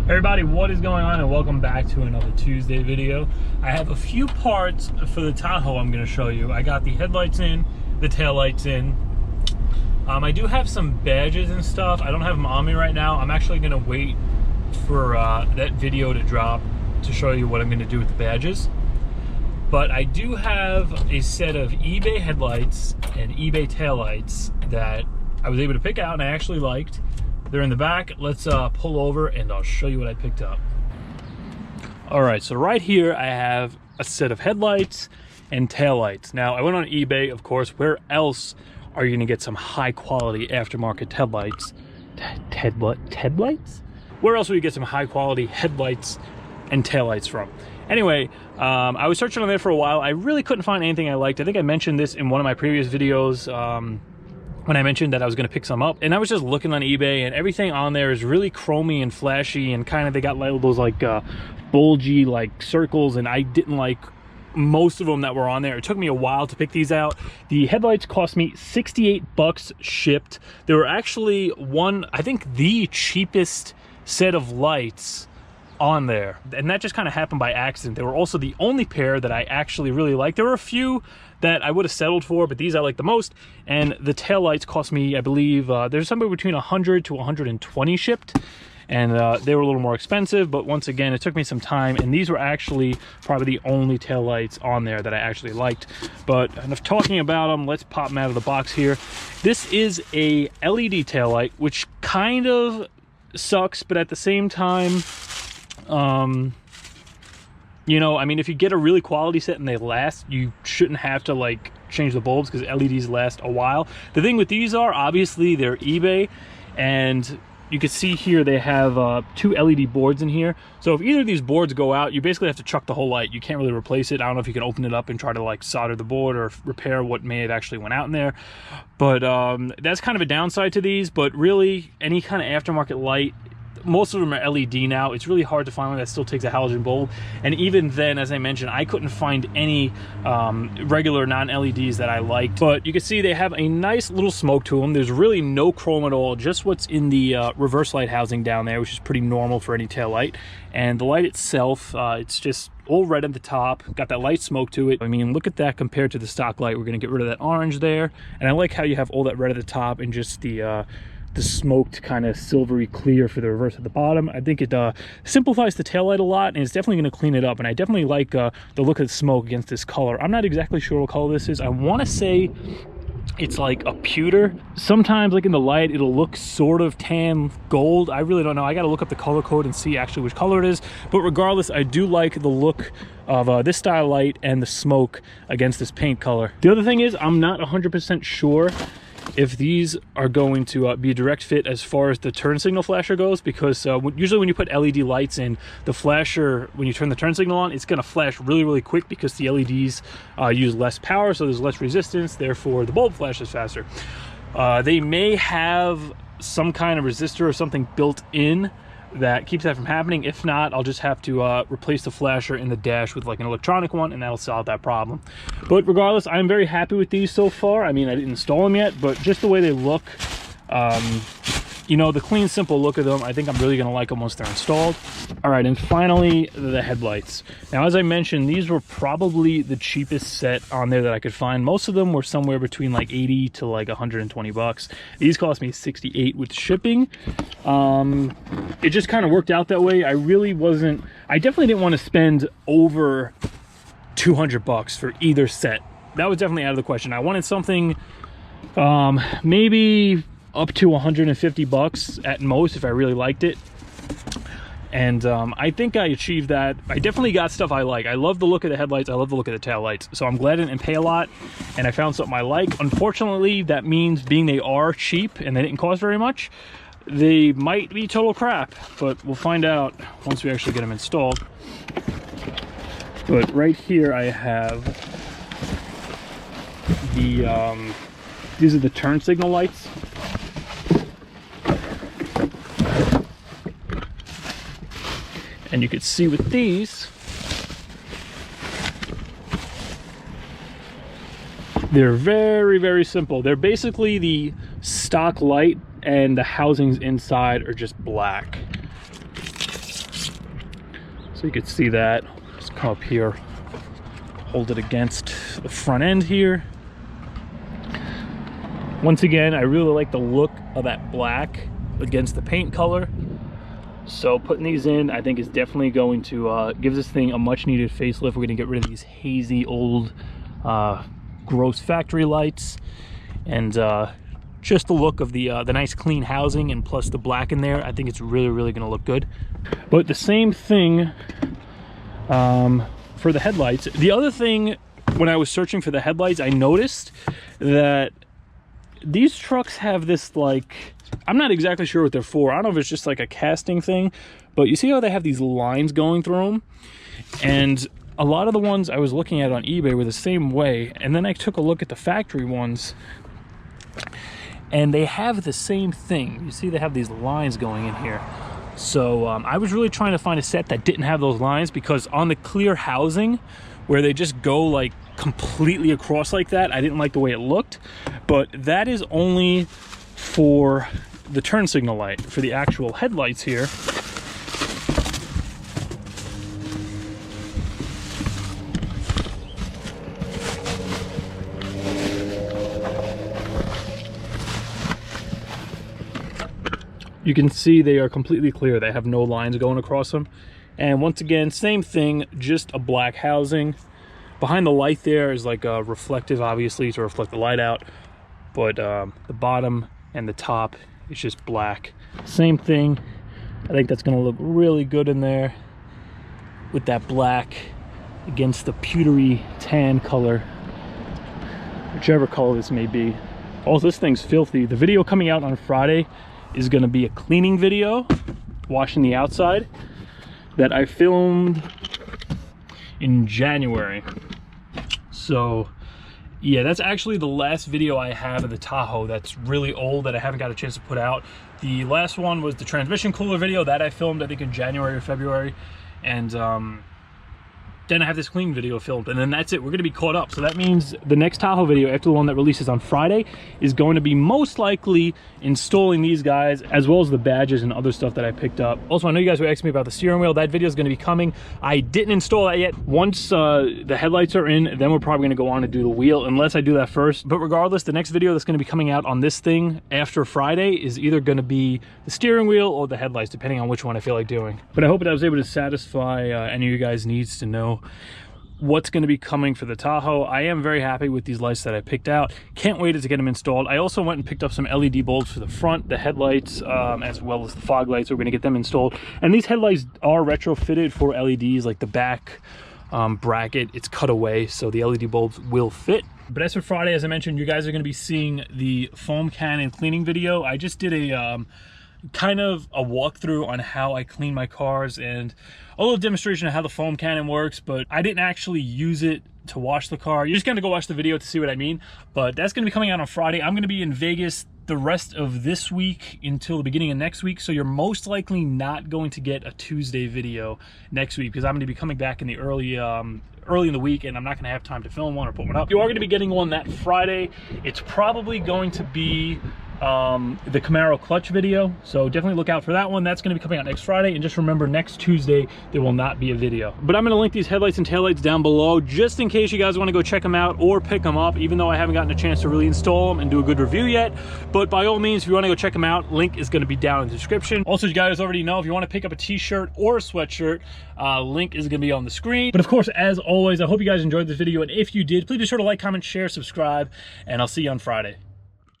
Everybody, what is going on, and welcome back to another Tuesday video. I have a few parts for the Tahoe I'm going to show you. I got the headlights in, the taillights in. I do have some badges and stuff. I don't have them on me right now. I'm actually going to wait for that video to drop to show you what I'm going to do with the badges. But I do have a set of eBay headlights and eBay taillights that I was able to pick out and I actually liked. They're in the back. Let's pull over and I'll show you what I picked up. All right, so right here I have a set of headlights and taillights. Now I went on eBay, of course. Where else are you gonna get some high quality aftermarket headlights? Headlights? Where else will you get some high quality headlights and taillights from? Anyway, I was searching on there for a while. I really couldn't find anything I liked. I think I mentioned this in one of my previous videos. When I mentioned that I was going to pick some up, and I was just looking on eBay, and everything on there is really chromy and flashy, and kind of they got like those like bulgy like circles, and I didn't like most of them that were on there. It took me a while to pick these out. The headlights cost me 68 bucks shipped. They were actually I think the cheapest set of lights on there, and that just kind of happened by accident. They were also the only pair that I actually really liked. There were a few that I would have settled for, but these I like the most. And the taillights cost me, I believe, there's somewhere between 100 to 120 shipped, and they were a little more expensive, but once again, it took me some time, and these were actually probably the only taillights on there that I actually liked. But enough talking about them, let's pop them out of the box here. This is a LED taillight, which kind of sucks, but at the same time, you know, I mean, if you get a really quality set and they last, you shouldn't have to like change the bulbs because LEDs last a while. The thing with these are, obviously, they're eBay, and you can see here they have two LED boards in here. So if either of these boards go out, you basically have to chuck the whole light. You can't really replace it. I don't know if you can open it up and try to like solder the board or repair what may have actually went out in there. But that's kind of a downside to these. But really, any kind of aftermarket light, most of them are LED now. It's really hard to find one that still takes a halogen bulb, and even then, as I mentioned, I couldn't find any regular non-LEDs that I liked. But you can see they have a nice little smoke to them. There's really no chrome at all, just what's in the reverse light housing down there, which is pretty normal for any tail light. And the light itself, it's just all red at the top, got that light smoke to it. I mean, look at that compared to the stock light. We're gonna get rid of that orange there, and I like how you have all that red at the top and just the smoked kind of silvery clear for the reverse at the bottom. I think it simplifies the taillight a lot, and it's definitely going to clean it up. And I definitely like the look of the smoke against this color. I'm not exactly sure what color this is. I want to say it's like a pewter. Sometimes, like in the light, it'll look sort of tan gold. I really don't know. I got to look up the color code and see actually which color it is. But regardless, I do like the look of this style light and the smoke against this paint color. The other thing is, I'm not 100% sure if these are going to be a direct fit as far as the turn signal flasher goes, because usually when you put LED lights in, the flasher, when you turn the turn signal on, it's going to flash really quick because the LEDs use less power, so there's less resistance, therefore the bulb flashes faster. They may have some kind of resistor or something built in that keeps that from happening. If not, I'll just have to replace the flasher in the dash with like an electronic one, and that'll solve that problem. But regardless, I'm very happy with these so far. I mean, I didn't install them yet, but just the way they look, you know, the clean, simple look of them, I think I'm really gonna like them once they're installed. All right, and finally, the headlights. Now, as I mentioned, these were probably the cheapest set on there that I could find. Most of them were somewhere between like 80 to like 120 bucks. These cost me 68 with shipping. It just kind of worked out that way. I definitely didn't want to spend over 200 bucks for either set. That was definitely out of the question. I wanted something maybe up to 150 bucks at most if I really liked it. And I think I achieved that. I definitely got stuff I like. I love the look of the headlights. I love the look of the taillights. So I'm glad I didn't pay a lot, and I found something I like. Unfortunately, that means being they are cheap and they didn't cost very much, they might be total crap, but we'll find out once we actually get them installed. But right here I have the, these are the turn signal lights. And you can see with these, they're very simple. They're basically the stock light, and the housings inside are just black. So you could see that. Just come up here, hold it against the front end here. Once again, I really like the look of that black against the paint color. So putting these in, I think, is definitely going to give this thing a much needed facelift. We're gonna get rid of these hazy old gross factory lights, and just the look of the nice clean housing, and plus the black in there, I think it's really gonna look good. But the same thing for the headlights. The other thing, when I was searching for the headlights, I noticed that these trucks have this, like, I'm not exactly sure what they're for. I don't know if it's just like a casting thing, but you see how they have these lines going through them? And a lot of the ones I was looking at on eBay were the same way. And then I took a look at the factory ones, and they have the same thing. You see they have these lines going in here. So I was really trying to find a set that didn't have those lines, because on the clear housing, where they just go like completely across like that, I didn't like the way it looked. But that is only for the turn signal light. For the actual headlights here, you can see they are completely clear. They have no lines going across them. And once again, same thing, just a black housing. Behind the light there is like a reflective, obviously, to reflect the light out. But the bottom and the top is just black. Same thing. I think that's gonna look really good in there with that black against the pewtery tan color, whichever color this may be. Also, this thing's filthy. The video coming out on Friday is gonna be a cleaning video, washing the outside, that I filmed in January. So yeah, that's actually the last video I have of the Tahoe that's really old that I haven't got a chance to put out. The last one was the transmission cooler video that I filmed, I think, in January or February. And then I have this clean video filmed, and then that's it. We're gonna be caught up. So that means the next Tahoe video, after the one that releases on Friday, is going to be most likely installing these guys, as well as the badges and other stuff that I picked up. Also, I know you guys were asking me about the steering wheel. That video is gonna be coming. I didn't install that yet. Once the headlights are in, then we're probably gonna go on and do the wheel, unless I do that first. But regardless, the next video that's gonna be coming out on this thing after Friday is either gonna be the steering wheel or the headlights, depending on which one I feel like doing. But I hope that I was able to satisfy any of you guys' needs to know what's going to be coming for the Tahoe. I am very happy with these lights that I picked out. Can't wait to get them installed. I also went and picked up some LED bulbs for the front, the headlights, as well as the fog lights. We're going to get them installed. And these headlights are retrofitted for LEDs, like the back bracket, it's cut away, so the LED bulbs will fit. But as for Friday, as I mentioned, you guys are going to be seeing the foam cannon cleaning video. I just did a kind of a walkthrough on how I clean my cars and a little demonstration of how the foam cannon works, but I didn't actually use it to wash the car. You're just gonna go watch the video to see what I mean. But that's gonna be coming out on Friday. I'm gonna be in Vegas the rest of this week until the beginning of next week, so you're most likely not going to get a Tuesday video next week, because I'm gonna be coming back in the early in the week, and I'm not gonna have time to film one or put one up. You are gonna be getting one that Friday. It's probably going to be the Camaro clutch video, so definitely look out for that one. That's going to be coming out next Friday, and just remember, next Tuesday there will not be a video. But I'm going to link these headlights and taillights down below, just in case you guys want to go check them out or pick them up, even though I haven't gotten a chance to really install them and do a good review yet. But by all means, if you want to go check them out, link is going to be down in the description. Also, you guys already know, if you want to pick up a t-shirt or a sweatshirt, link is going to be on the screen. But of course, as always, I hope you guys enjoyed this video, and if you did, please be sure to like, comment, share, subscribe, and I'll see you on Friday.